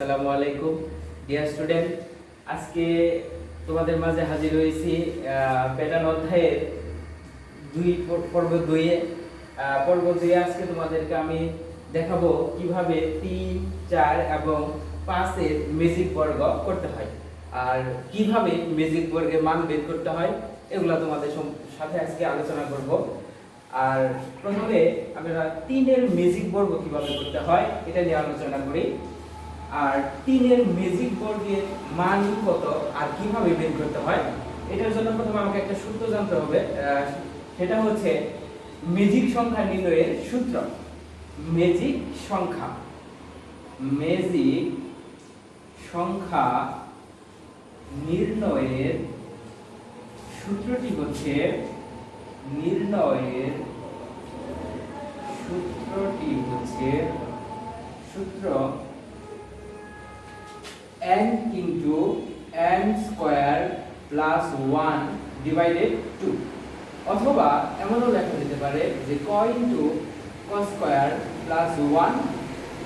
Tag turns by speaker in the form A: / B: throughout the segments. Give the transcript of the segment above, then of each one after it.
A: আসসালামু আলাইকুম dear student. আজকে তোমাদের মাঝে হাজির হয়েছি প্যাটার্ন অধ্যায়ের পর্ব 2 এ। পর্ব 2 এ আজকে তোমাদেরকে আমি দেখাবো কিভাবে 3, 4 এবং 5 এর ম্যাজিক বর্গ করতে হয় আর কিভাবে ম্যাজিক বর্গের মান বের করতে হয় এগুলো তোমাদের সাথে আজকে আলোচনা করব। আর প্রথমে আমরা 3 এর ম্যাজিক বর্গ কিভাবে করতে হয় এটা নিয়ে আলোচনা করি। আর 3 এর ম্যাজিক বর্গের মান কত আর কিভাবে বের করতে হয় এটার জন্য প্রথমে আমাকে একটা সূত্র জানতে হবে। সেটা হচ্ছে ম্যাজিক সংখ্যা নির্ণয়ের সূত্র। ম্যাজিক সংখ্যা নির্ণয়ের সূত্রটি হচ্ছে সূত্র n into n square plus 1 divided 2, অথবা এমনও লেখা যেতে পারে যে ক into cos square plus 1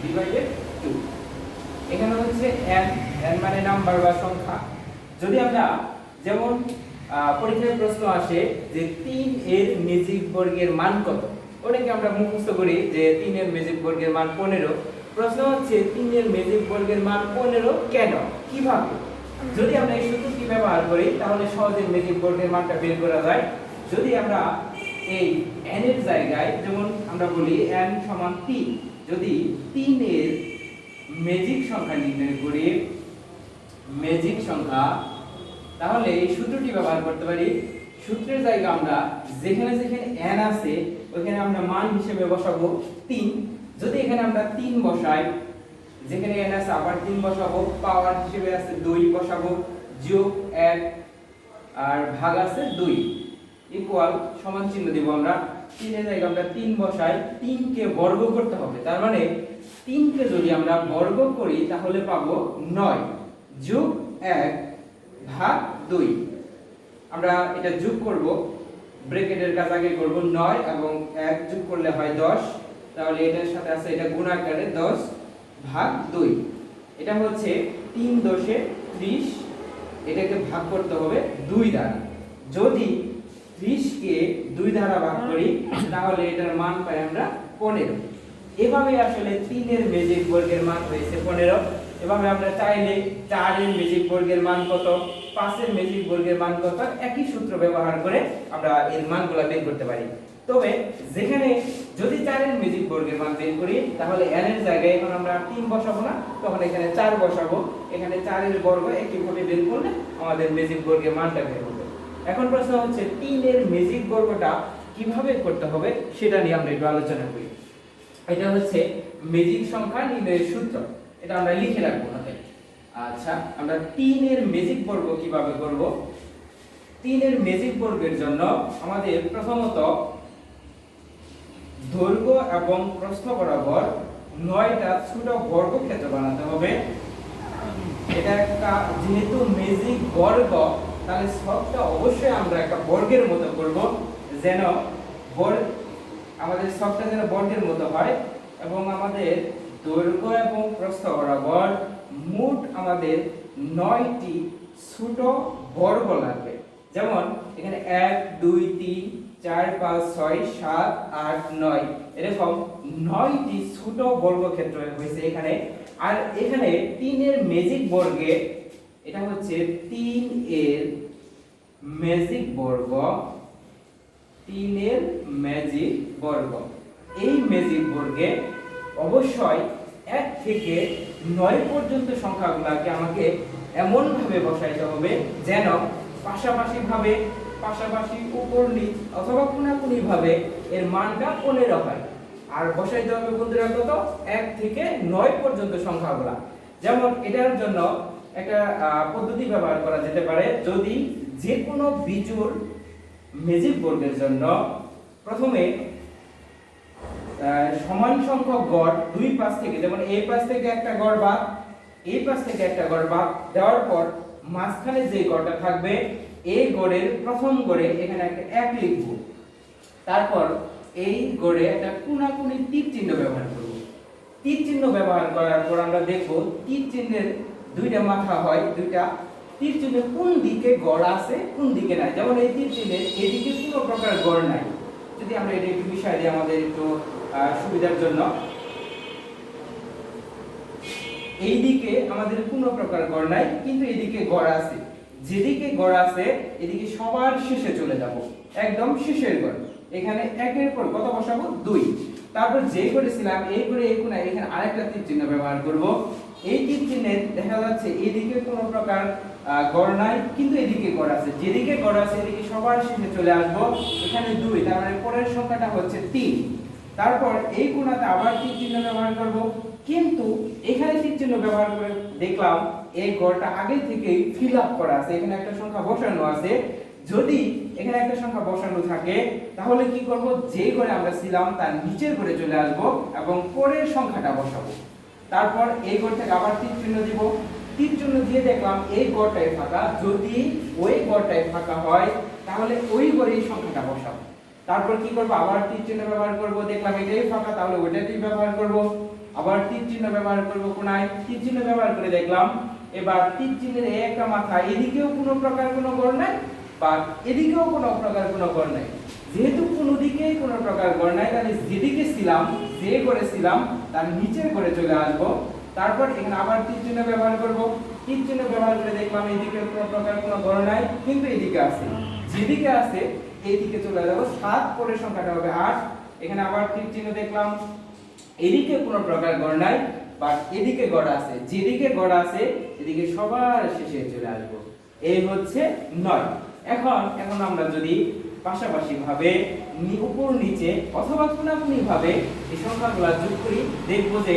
A: divided 2। এখানে হচ্ছে n মানে নাম্বার বা সংখ্যা। যদি আমরা যেমন পরীক্ষায় প্রশ্ন আসে যে 3 এর ম্যাজিক বর্গের মান কত, ওটাকে আমরা মুখস্থ করি যে 3 এর ম্যাজিক বর্গের মান 15। প্রশ্ন হচ্ছে 3 এর ম্যাজিক বর্গের মান 15 কেন, কিভাবে? যদি আমরা এই সূত্রটি ব্যবহার করি তাহলে সহজে ম্যাজিক বর্গের মানটা বের করা যায়। যদি আমরা এই n এর জায়গায় যেমন আমরা বলি n সমান 3, যদি 3 এর ম্যাজিক সংখ্যা নির্ণয় করি ম্যাজিক সংখ্যা, তাহলে এই সূত্রটি ব্যবহার করতে পারি। সূত্রের জায়গা আমরা যেখানে যেখানে n আছে ওখানে আমরা মান হিসেবে বসাবো 3। যদি এখানে আমরা 3 বসাই, যেখানে n আছে আবার 3 বসাবো, পাওয়ার হিসেবে আছে 2 বসাবো, যোগ 1 আর ভাগ আছে 2, ইকুয়াল সমান চিহ্ন দেব আমরা। 3 এর জায়গায় আমরা 3 বসাই, 3 কে বর্গ করতে হবে, তার মানে 3 কে যদি আমরা বর্গ করি তাহলে পাবো 9 যোগ 1 ভাগ 2। আমরা এটা যোগ করব, ব্র্যাকেটের কাজ আগে করব, 9 এবং 1 যোগ করলে হয় 10, তাহলে এটার সাথে আছে এটা গুণ আকারে 10 ভাগ 2। এটা হচ্ছে 3 10 30, এটাকে ভাগ করতে হবে 2 দ্বারা। যদি 30 কে 2 দ্বারা ভাগ করি তাহলে এটার মান পাই আমরা 15। এভাবে আসলে 3 এর ম্যাজিক বর্গের মান হয়েছে 15। এভাবে আমরা চাইলে 4 এর ম্যাজিক বর্গের মান কত, 5 এর ম্যাজিক বর্গের মান কত, একই সূত্র ব্যবহার করে আমরা এর মানগুলো বের করতে পারি। তবে যেখানে যদি 4 এর ম্যাজিক বর্গের মান বের করি তাহলে n এর জায়গায় এখন আমরা 3 বসাবো না, তখন এখানে 4 বসাবো। এখানে 4 এর বর্গ একইভাবে বের করলে আমাদের ম্যাজিক বর্গের মানটা বের হবে। এখন প্রশ্ন হচ্ছে 3 এর ম্যাজিক বর্গটা কিভাবে করতে হবে সেটা নিয়ে আমরা একটু আলোচনা করি। এটা হচ্ছে ম্যাজিক সংখ্যা নির্ণয়ের সূত্র, এটা আমরা লিখে রাখবো না। আচ্ছা, আমরা 3 এর ম্যাজিক বর্গ কিভাবে করব? 3 এর ম্যাজিক বর্গের জন্য আমাদের প্রথমত দৈর্ঘ্য এবং প্রস্থ বরাবর 9টা ছোট বর্গক্ষেত্র বানাতে হবে। এটা একটা যেহেতু ম্যাজিক বর্গ, তাহলে সবটা অবশ্যই আমরা একটা বর্গের মতো করব, যেন আমাদের সবটা যেন বর্গের মতো হয়। এবং আমাদের দৈর্ঘ্য এবং প্রস্থ বরাবর মোট আমাদের 9টি ছোট বর্গ লাগবে। যেমন এখানে 1 2 3 4 5 6 7 8 9, এরকম 9টি ছোট বর্গক্ষেত্র হয়েছে এখানে। আর এখানে 3 এর ম্যাজিক বর্গে, এটা হচ্ছে 3 এর ম্যাজিক বর্গ, 3 এর ম্যাজিক বর্গ। এই ম্যাজিক বর্গে অবশ্যই 1 থেকে 9 পর্যন্ত সংখ্যাগুলোকে আমাকে এমন ভাবে বসাইতে হবে যেন পাশাপাশি উপর নিচ অথবা কোনাকুনি ভাবে এর মানটা 15 হয়। আর বসাইতে হবে বন্ধুরা কত, 1 থেকে 9 পর্যন্ত সংখ্যাগুলো। যেমন এটার জন্য একটা পদ্ধতি ব্যবহার করা যেতে পারে। যদি যে কোনো বিজোড় ম্যাজিক বর্গের জন্য প্রথমে সমান সংখ্যক গড় দুই পাশ থেকে, যেমন এই পাশ থেকে একটা গড় বাদ, এই পাশ থেকে একটা গড় বাদ দেওয়ার পর মাঝখানে যে গড়টা থাকবে এই গড়ের প্রথম গড়ে এখানে একটা 1 লিখব, তারপর এই গড়ে একটা কোনাকুনি তীর চিহ্ন ব্যবহার করব। তীর চিহ্ন ব্যবহার করার পর আমরা দেখব তীর চিহ্নের দুইটা মাথা হয়, দুইটা তীর চিহ্নের কোন দিকে গড় আছে কোন দিকে নাই। যেমন এই তীর চিহ্নের এদিকে কোনো প্রকার গড় নাই। যদি আমরা এটা একটু বিষয় দিই আমাদের একটু সুবিধার জন্য, এইদিকে আমাদের কোনো প্রকার গড় নাই কিন্তু এদিকে গড় আছে। যেদিকে গড় আছে এদিকে সবার শেষে চলে যাব, একদম শেষের গড়। এখানে একের পর কত বসাবো 2। তারপর যে করেছিলাম এই করে এই কোণায় এখানে আরেকটা তীর চিহ্ন ব্যবহার করব। এই তীর চিহ্নে দেখা যাচ্ছে এদিকে কোনো প্রকার গড় নাই কিন্তু এদিকে গড় আছে। যেদিকে গড় আছে এদিকে সবার শেষে চলে আসব। এখানে 2, তার মানে পরের সংখ্যাটা হচ্ছে 3। তারপর এই কোণাতে আবার তীর চিহ্ন ব্যবহার করব, কিন্তু এখানে তীর চিহ্ন ব্যবহার করে দেখলাম এই গড়টা আগে থেকেই ফিল আপ করা আছে, এখানে একটা সংখ্যা বসানো আছে। যদি এখানে একটা সংখ্যা বসানো থাকে তাহলে কি করব, যে ঘরে আমরা ছিলাম তার নিচের ঘরে চলে আসব এবং পরের সংখ্যাটা বসাবো। তারপর এই ঘর থেকে আবার তীর চিহ্ন দিব, তীর চিহ্ন দিয়ে দেখলাম এই ঘরটাই ফাঁকা। যদি ওই ঘরটাই ফাঁকা হয় তাহলে ওই ঘরে এই সংখ্যাটা বসাবো। তারপর কি করব, আবার তীর চিহ্ন ব্যবহার করব, দেখলাম এটাই ফাঁকা তাহলে ওইটাতেই ব্যবহার করব। আবার তীর চিহ্ন ব্যবহার করব কোণায়, তীর চিহ্ন ব্যবহার করে দেখলাম এবার তীর চিহ্নের এই একটা মাথা, এদিকেও কোনো প্রকার কোনো গড় নাই বা এদিকেও কোনো প্রকার কোনো গড় নাই। যেহেতু কোনো দিকেই কোনো প্রকার গড় নাই তাহলে যেদিকে ছিলাম যে করেছিলাম তার নিচের ঘরে চলে আসব। তারপর এখানে আবার তীর চিহ্ন ব্যবহার করব, তীর চিহ্ন ব্যবহার করে দেখলাম এদিকে কোনো প্রকার কোনো গড় নাই কিন্তু এদিকে আছে। যেদিকে আছে এইদিকে চলে যাব, 7 পরের সংখ্যাটা হবে 8। এখানে আবার তীর চিহ্ন দেখলাম এদিকে কোনো প্রকার গড় নাই বাট এদিকে গড় আছে। যেদিকে গড় আছে এদিকে সবার শেষে চলে আসব। এই হচ্ছে 9। এখন আমরা যদি পাশাপাশি ভাবে উপর নিচে অথবা কোনাকুনি ভাবে এই সংখ্যাগুলো যোগ করি দেখব যে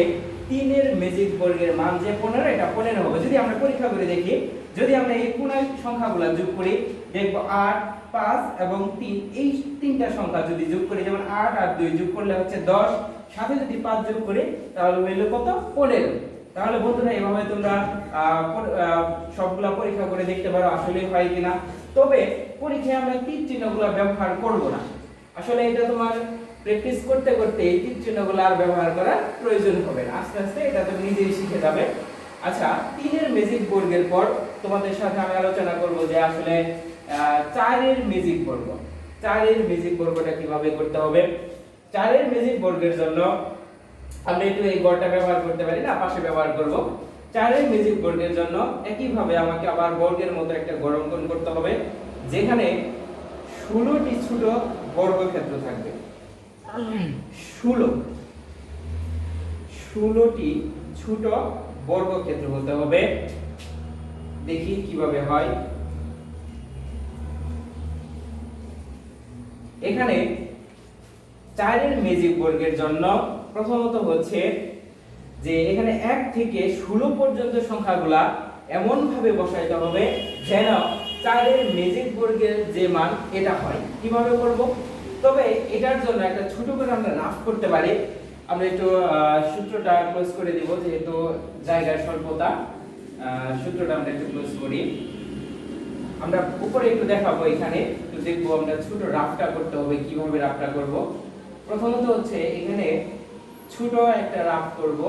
A: 3 এর ম্যাজিক বর্গের মান যে 15 এটা 15 হবে। যদি আমরা পরীক্ষা করে দেখি, যদি আমরা এই কোনার সংখ্যাগুলো যোগ করি দেখব 8, 5 এবং 3, এই তিনটা সংখ্যা যদি যোগ করি যেমন 8 আর 2 যোগ করলে হচ্ছে 10, সাথে যদি 5 যোগ করি তাহলে হইল কত 15। তাহলে বন্ধুরা এভাবে তোমরা সবগুলা পরীক্ষা করে দেখতে পারো আসলে হয় কিনা। তবে পরীক্ষায় আমরা তীর চিহ্নগুলো ব্যবহার করব না, আসলে এটা তোমার প্র্যাকটিস করতে করতে এই তীর চিহ্নগুলো আর ব্যবহার করার প্রয়োজন হবে না, আস্তে আস্তে এটা তুমি নিজেই শিখে যাবে। আচ্ছা, 3 এর ম্যাজিক বর্গের পর তোমাদের সাথে আমি আলোচনা করব যে আসলে 4 এর ম্যাজিক বর্গ। 4 এর ম্যাজিক বর্গটা কিভাবে করতে হবে। 4 এর ম্যাজিক বর্গের জন্য আমরা একটু এই গড়টা ব্যবহার করতে পারি না, পাশে ব্যবহার করব। 4 এর ম্যাজিক বর্গের জন্য একই ভাবে আমাকে আবার বর্গের মতো একটা গড় অঙ্কন করতে হবে, যেখানে 16টি ছোট বর্গক্ষেত্র থাকবে। 16টি ছোট বর্গক্ষেত্র হতে হবে। দেখি কিভাবে হয়। এখানে 4 এর ম্যাজিক বর্গের জন্য প্রথমত হচ্ছে যে এখানে 1 থেকে 16 পর্যন্ত সংখ্যাগুলা এমন ভাবে বসাইতে হবে যেন 4 এর ম্যাজিক বর্গের যে মান এটা হয়। কিভাবে করব, তবে এটার জন্য একটা ছোট করে আমরা রাফ করতে পারি। আমরা একটু সূত্রটা ক্লোজ করে দিব, যেহেতু জায়গার স্বল্পতা, সূত্রটা আমরা একটু ক্লোজ করি। আমরা উপরে একটু দেখাবো, এখানে একটু দেখবো আমরা ছোট রাফটা করতে হবে। কিভাবে রাফটা করব, প্রথমত হচ্ছে এখানে ছোট একটা রাফ করব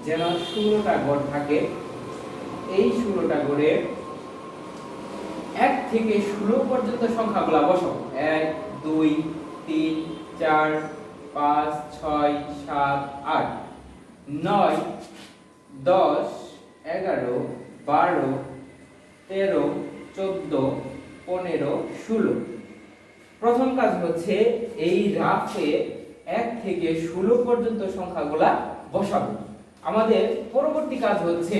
A: যেন 16টা গড় থাকে। এই 16টা গড়ে 1 থেকে 16 পর্যন্ত সংখ্যাগুলো বসাবো। 1, 2, 3, 4, 5, 6, 7, 8, 9, 10, 11, 12, 13, 14, 15, 16। প্রথম কাজ হচ্ছে এই রাফে 1 থেকে 16 পর্যন্ত সংখ্যাগুলা বসাবো। আমাদের পরবর্তী কাজ হচ্ছে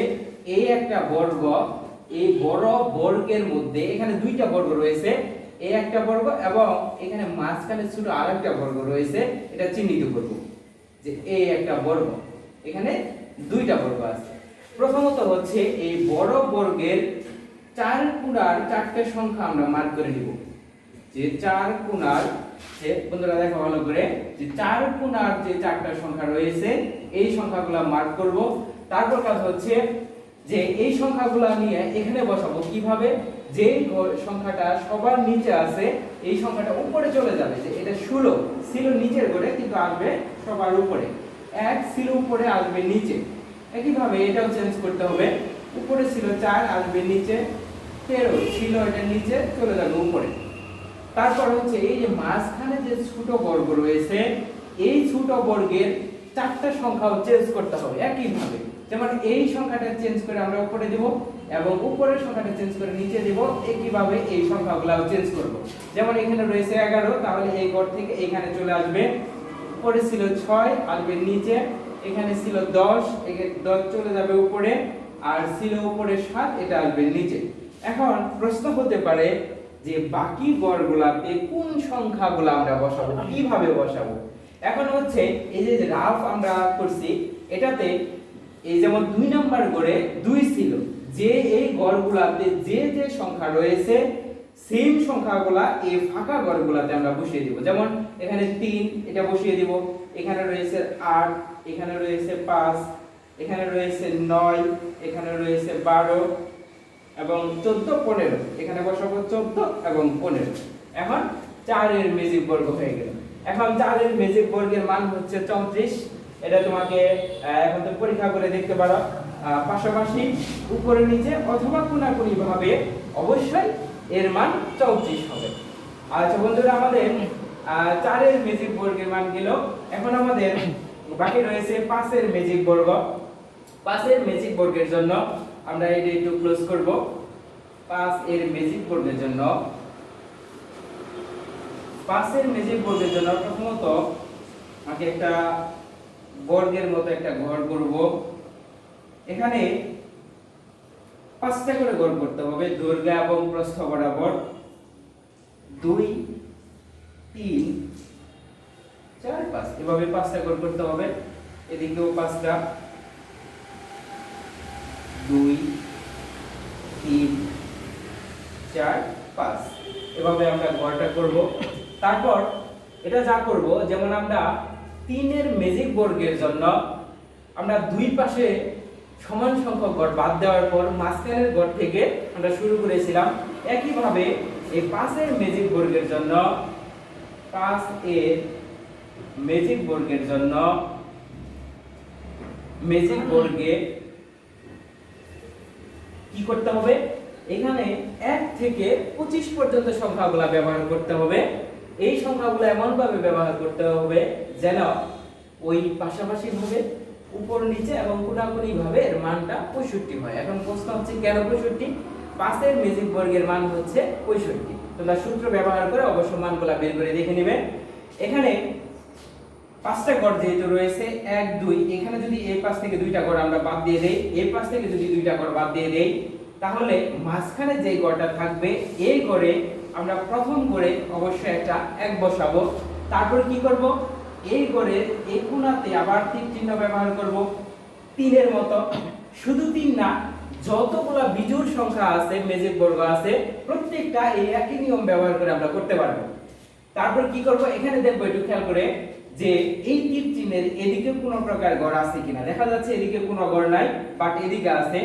A: এই একটা বর্গ, এই বড় বর্গের মধ্যে এখানে দুইটা বর্গ রয়েছে, এই একটা বর্গ এবং এখানে মাঝখানে ছোট আরেকটা বর্গ রয়েছে, এটা চিহ্নিত করব যে এই একটা বর্গ, এখানে দুইটা বর্গ আছে। প্রথমত হচ্ছে এই বড় বর্গের 4 কোণার 4টে সংখ্যা আমরা মার্ক করে নিব। যে 4 কোণার, যে বন্ধুরা দেখো ভালো করে, যে 4 কোণার যে 4টা সংখ্যা রয়েছে এই সংখ্যাগুলো মার্ক করব। তারপর কাজ হচ্ছে যে এই সংখ্যাগুলো নিয়ে এখানে বসাবো। কিভাবে, যে সংখ্যাটা সবার নিচে আছে এই সংখ্যাটা উপরে চলে যাবে, যে এটা 16 ছিল নিচের ঘরে কিন্তু আসবে সবার উপরে। 1 ছিল উপরে আসবে নিচে, একইভাবে এটাও চেঞ্জ করতে হবে। উপরে ছিল 4 আসবে নিচে 13 ছিল, এটা নিচে চলে যাবে উপরে। তারপর হচ্ছে এই যে মাঝখানে যে ছোট বর্গ রয়েছে, এই ছোট বর্গের 4টা সংখ্যাও চেঞ্জ করতে হবে একইভাবে। যেমন এই সংখ্যাটা চেঞ্জ করে আমরা উপরে দেব এবং উপরের সংখ্যাটা চেঞ্জ করে নিচে দেব, একইভাবে এই সংখ্যাগুলোও চেঞ্জ করব। যেমন এখানে রয়েছে 11, তাহলে এই ঘর থেকে এখানে চলে আসবে, উপরে ছিল 6 আসবে নিচে, এখানে ছিল 10, এখানে 10 চলে যাবে উপরে, আর ছিল উপরে 7, এটা আসবে নিচে। এখন প্রশ্ন হতে পারে যে বাকি গড়গুলাতে কোন সংখ্যাগুলো আমরা বসাবো, কিভাবে বসাবো। এখন হচ্ছে এই যে রাফ আমরা করছি, এটাতে এই যেমন 2 নাম্বার গড়ে 2 ছিল, যে এই গড়গুলাতে যে যে সংখ্যা রয়েছে সেম সংখ্যাগুলা এই ফাঁকা গড়গুলাতে আমরা বসিয়ে দিব। যেমন এখানে 3, এটা বসিয়ে দিব, এখানে রয়েছে 8, এখানে রয়েছে 5, এখানে রয়েছে 9, এখানে রয়েছে 12 এবং 14 15, এখানে বসাবো 14 এবং 15। এখন 4 এর ম্যাজিক বর্গ হয়ে গেল। এখন 4 এর ম্যাজিক বর্গের মান হচ্ছে 34। এটা তোমাকে এখন তো পরীক্ষা করে দেখতে পারো, পাশাপাশি উপরে নিচে অথবা কোনাকুনি ভাবে অবশ্যই এর মান 34 হবে। আচ্ছা বন্ধুরা, আমাদের 4 এর ম্যাজিক বর্গের মান গেল। এখন আমাদের বাকি রয়েছে 5 এর ম্যাজিক বর্গ। 5 এর ম্যাজিক বর্গের জন্য আমরা এটা একটু ক্লোজ করব। 5 এর ম্যাজিক বর্গের জন্য প্রথমত আমাকে একটা বর্গের মতো একটা ঘর করব। এখানে 5টা করে ঘর করতে হবে, দৈর্ঘ্য এবং প্রস্থ বরাবর 2 3 4 5, এভাবে 5টা ঘর করতে হবে। এদিকেও 5টা, 2 3 4 5, এভাবে আমরা ঘরটা করব। তারপর এটা যা করব, যেমন আমরা 3 এর ম্যাজিক বর্গের জন্য আমরা দুই পাশে সমান সংখ্যক ঘর বাদ দেওয়ার পর মাঝখানের ঘর থেকে আমরা শুরু করেছিলাম, একইভাবে এই 5 এর ম্যাজিক বর্গের জন্য 5 এর ম্যাজিক বর্গের জন্য ম্যাজিক বর্গে কি করতে হবে, এখানে 1 থেকে 25 পর্যন্ত সংখ্যাগুলো ব্যবহার করতে হবে। এই সংখ্যাগুলো এমন ভাবে ব্যবহার করতে হবে যেন ওই পাশাপাশি ভাবে উপর নিচে এবং কোনাকুনি ভাবে এর মানটা 65 হয়। এখন প্রশ্ন হচ্ছে কেন 65? 5 এর ম্যাজিক বর্গের মান হচ্ছে 65। তোমরা সূত্র ব্যবহার করে অবশ্য মানগুলো বের করে দেখে নেবে। এখানে 5টা ঘর যেহেতু রয়েছে 1 2, এখানে যদি এই পাশ থেকে 2টা ঘর আমরা বাদ দিয়ে দেই, এই পাশ থেকে যদি 2টা ঘর বাদ দিয়ে দেই, তাহলে মাঝখানে যে ঘরটা থাকবে এই ঘরে আমরা প্রথম ঘরে অবশ্যই একটা 1 বসাবো। তারপর কি করব, এই ঘরের এই কোণাতে আবার তীর চিহ্ন ব্যবহার করব 3 এর মতো। শুধু 3 না, যতগুলা বিজোড় সংখ্যা আছে, ম্যাজিক বর্গ আছে, প্রত্যেকটা এই একই নিয়ম ব্যবহার করে আমরা করতে পারবো। তারপর কি করব, এখানে দেখবো একটু খেয়াল করে যে এই তীর চিহ্নের এদিকে কোনো প্রকার ঘর আছে কিনা। দেখা যাচ্ছে এদিকে কোনো ঘর নাই, বাট এদিকে আছে।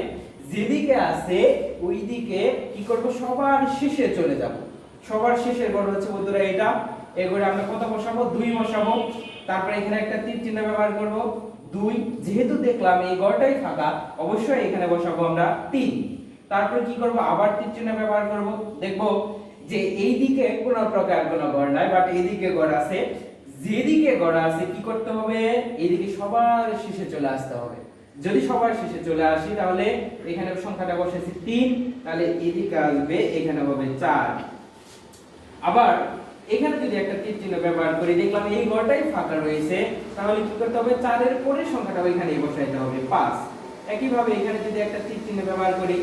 A: যেদিকে আছে ওই দিকে কি করব, সবার শেষে চলে যাব। সবার শেষের ঘর হচ্ছে বন্ধুরা এটা। এই ঘরে আমরা কত বসাবো, 2 বসাবো। তারপর এখানে একটা তীর চিহ্ন ব্যবহার করব 2, যেহেতু দেখলাম এই ঘরটাই ফাঁকা, অবশ্যই এখানে বসাবো আমরা 3। তারপর কি করব, আবার তীর চিহ্ন ব্যবহার করব, দেখব যে এই দিকে কোনো প্রকার কোনো ঘর নাই, বাট এইদিকে ঘর আছে। যেদিকে ঘর আছে কি করতে হবে, এইদিকে সবার শেষে চলে আসতে হবে। যদি সবার শেষে চলে আসি তাহলে এখানে সংখ্যাটা বসেছি 3, তাহলে এদিকে আসবে, এখানে হবে 4। আবার এখানে যদি একটা তীর চিহ্ন ব্যবহার করি, দেখলাম এই ঘরটাই ফাঁকা রয়েছে, তাহলে কি করতে হবে, 4 এর পরের সংখ্যাটা ওইখানেই বসাইতে হবে 5। একইভাবে এখানে যদি একটা তীর চিহ্ন ব্যবহার করি,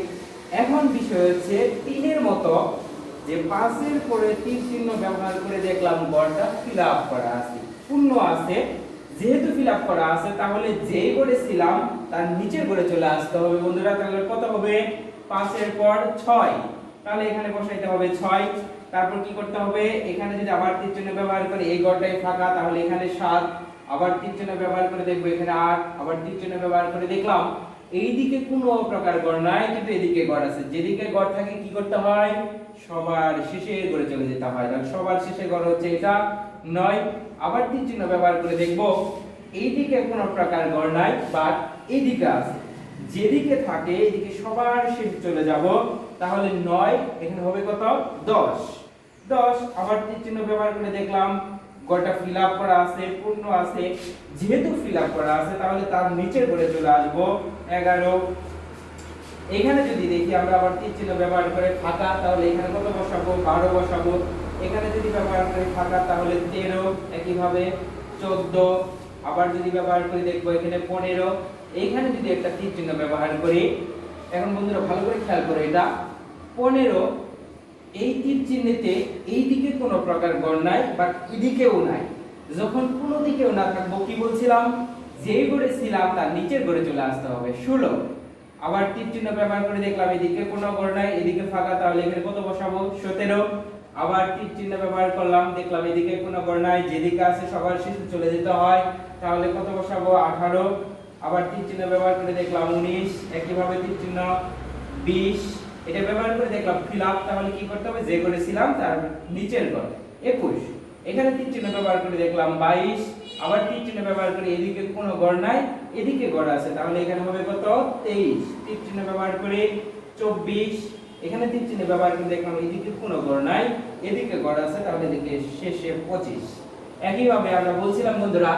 A: এখন বিষয় হচ্ছে 3 এর মতো যে 5 এর পরে তীর চিহ্ন ব্যবহার করে দেখলাম ঘরটা ফিল আপ করা আছে, পূর্ণ আছে। যেহেতু ফিল আপ করা আছে, তাহলে যেই ঘরে ছিলাম তার নিচের ঘরে চলে আসতে হবে বন্ধুরা। তাহলে কত হবে, 5 এর পর 6, তাহলে এখানে বসাইতে হবে 6। তারপর কি করতে হবে, এখানে যদি আবার তীর চিহ্ন ব্যবহার করি, এই ঘরটাই ফাঁকা, তাহলে এখানে 7, আবার তীর চিহ্ন ব্যবহার করে দেখবো এখানে 8, আবার তীর চিহ্ন ব্যবহার করে দেখলাম এইদিকে কোনো প্রকার ঘর নাই, কিন্তু এদিকে ঘর আছে। যেদিকে ঘর থাকে কি করতে হয়, সবার শেষে ঘরে চলে যেতে হয়। তাহলে সবার শেষে ঘর হচ্ছে এটা 9। আবার তীর চিহ্ন ব্যবহার করে দেখবো এইদিকে কোনো প্রকার গড় নাই, বাট এইদিকে আছে। যেদিকে থাকে এদিকে সবার শেষে চলে যাব, তাহলে 9 এখানে হবে কত 10। 10 আবার তীর চিহ্ন ব্যবহার করে দেখলাম গড়টা ফিল আপ করা আছে, পূর্ণ আছে। যেহেতু ফিল আপ করা আছে তাহলে তার নিচের ঘরে চলে আসব 11। এখানে যদি দেখি আমরা আবার তীর চিহ্ন ব্যবহার করে ফাঁকা, তাহলে এখানে কত বসাবো 12 বসাবো। এখানে যদি ব্যবহার করি ফাঁকা তাহলে 13, একইভাবে 14। আবার যদি ব্যবহার করি দেখবো এখানে 15। এইখানে যদি একটা তীর চিহ্ন ব্যবহার করি, এখন বন্ধুরা ভালো করে খেয়াল করে, এটা 15, এই তীর চিহ্নেতে এই দিকে কোনো প্রকার গড় নাই, বাট এদিকেও নাই। যখন কোনো দিকেও না থাকবো কি বলছিলাম, যেই ঘরে ছিলাম তার নিচের ঘরে চলে আসতে হবে 16। আবার তীর চিহ্ন ব্যবহার করে দেখলাম এদিকে কোনো গড় নাই, এদিকে ফাঁকা, তাহলে এখানে কত বসাবো 17। আবার তীর চিহ্ন ব্যবহার করলাম, দেখলাম এদিকে কোনো গড় নাই, যেদিকে আছে সবার শেষে চলে যেতে হয়, তাহলে কত বসাবো 18। আবার তীর চিহ্ন ব্যবহার করে দেখলাম 19, একইভাবে তীর চিহ্ন 20। এটা ব্যবহার করে দেখলাম ফিল আপ, তাহলে কি করতে হবে, যে করেছিলাম তার নিচের ঘর 21। এখানে তীর চিহ্ন ব্যবহার করে দেখলাম 22। আবার তীর চিহ্ন ব্যবহার করে এদিকে কোনো গড় নাই, এদিকে গড় আছে, তাহলে এখানে হবে কত 23। তীর চিহ্ন ব্যবহার করে 24। এখানে তীর চিহ্ন ব্যবহার করে দেখলাম এদিকে কোনো গড় নাই, এদিকে গড় আছে, তাহলে এদিকে শেষে 25। একইভাবে আমরা বলছিলাম বন্ধুরা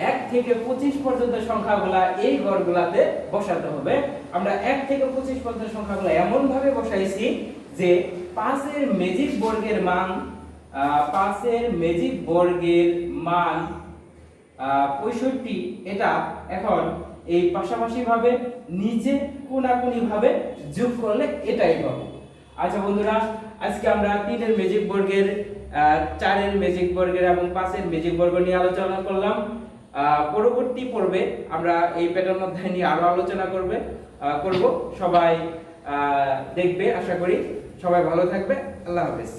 A: 1 থেকে 25 পর্যন্ত সংখ্যাগুলা এই ঘরগুলাতে বসাতে হবে। আমরা 1 থেকে 25 পর্যন্ত সংখ্যাগুলো এমন ভাবে বসাইছি যে 5 এর ম্যাজিক বর্গের মান 65। এটা এখন এই পাশাপাশি ভাবে নিচে কোণাকুণি ভাবে যোগ করলে এটাই পাবো। আচ্ছা বন্ধুরা, আজকে আমরা 3 এর ম্যাজিক বর্গের 4 এর ম্যাজিক বর্গের এবং 5 এর ম্যাজিক বর্গ নিয়ে আলোচনা করলাম। পরবর্তী পর্বে আমরা এই প্যাটার্ন অধ্যায় নিয়ে আরো আলোচনা করব। সবাই দেখবে, আশা করি সবাই ভালো থাকবে। আল্লাহ হাফেজ।